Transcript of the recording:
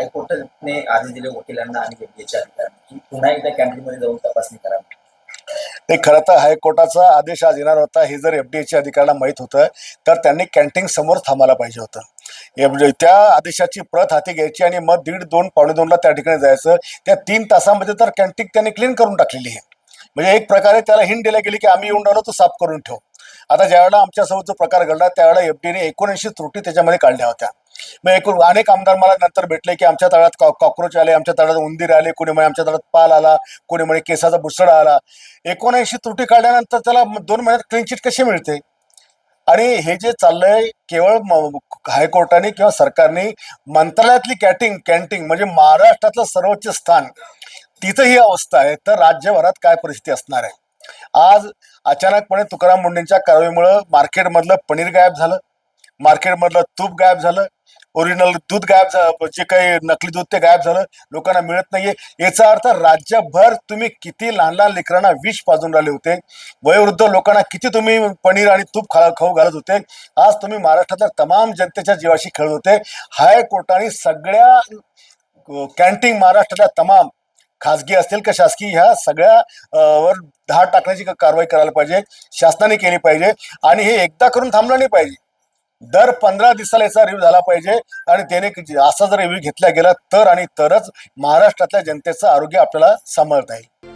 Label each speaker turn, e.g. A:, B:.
A: हायकोर्टाने आदेश दिले वकिलांना आणि एफडीएच्या अधिकाऱ्यांना की पुन्हा एकदा कॅन्टीनमध्ये जाऊन तपासणी करा.
B: ते खरं तर हायकोर्टाचा आदेश आज येणार होता हे जर एफडीएच्या अधिकाऱ्यांना माहीत होतं तर त्यांनी कॅन्टीन समोर थांबायला पाहिजे होतं. त्या आदेशाची प्रत हाती घ्यायची आणि मग 1:30, 2, पावणे 2ला त्या ठिकाणी जायचं. त्या 3 तासामध्ये तर कॅन्टीन त्यांनी क्लीन करून टाकलेली आहे. म्हणजे एक प्रकारे त्याला हिंट दिल्या गेली की आम्ही येऊन राहिलो तो साफ करून ठेव. आता ज्यावेळेला आमच्यासोबत जो प्रकार घडला त्यावेळेला एफडीने 79 त्रुटी त्याच्यामध्ये काढल्या होत्या. मग एकूण अनेक आमदार मला नंतर भेटले की आमच्या तळात कॉक्रोच आले, आमच्या तळात उंदीर आले, कोणी म्हणे आमच्या तळात पाल आला, कोणी म्हणे केसाचा बुसडा आला. 79 त्रुटी काढल्यानंतर त्याला 2 महिन्यात क्लीन चिट कशी मिळते? आणि हे जे चाललंय केवळ हायकोर्टाने किंवा सरकारने मंत्रालयातली कॅन्टीन म्हणजे महाराष्ट्रातलं सर्वोच्च स्थान तिथं ही अवस्था आहे तर राज्यभरात काय परिस्थिती असणार आहे? आज अचानकपणे तुकाराम मुंडेंच्या कारवाईमुळं मार्केटमधलं पनीर गायब झालं, मार्केटमधलं तूप गायब झालं, ओरिजिनल दूध गायब झालं, जे काही नकली दूध ते गायब झालं, लोकांना मिळत नाहीये. याचा अर्थ राज्यभर तुम्ही किती लहान लहान लेकरांना विष पाजून राहिले होते, वयोवृद्ध लोकांना किती तुम्ही पनीर आणि तूप खाऊ घालत होते. आज तुम्ही महाराष्ट्रातल्या तमाम जनतेच्या जीवाशी खेळत होते. हायकोर्टाने सगळ्या कॅन्टीन महाराष्ट्रातल्या तमाम खासगी असतील का शासकीय ह्या सगळ्या वर धाड टाकण्याची कारवाई करायला पाहिजे, शासनाने केली पाहिजे. आणि हे एकदा करून थांबलं नाही पाहिजे, दर 15 दिवसाला याचा रिव्ह्यू झाला पाहिजे. आणि त्याने असा जर रिव्ह्यू घेतला गेला तर आणि तरच महाराष्ट्रातल्या जनतेचं आरोग्य आपल्याला सांभाळता येईल.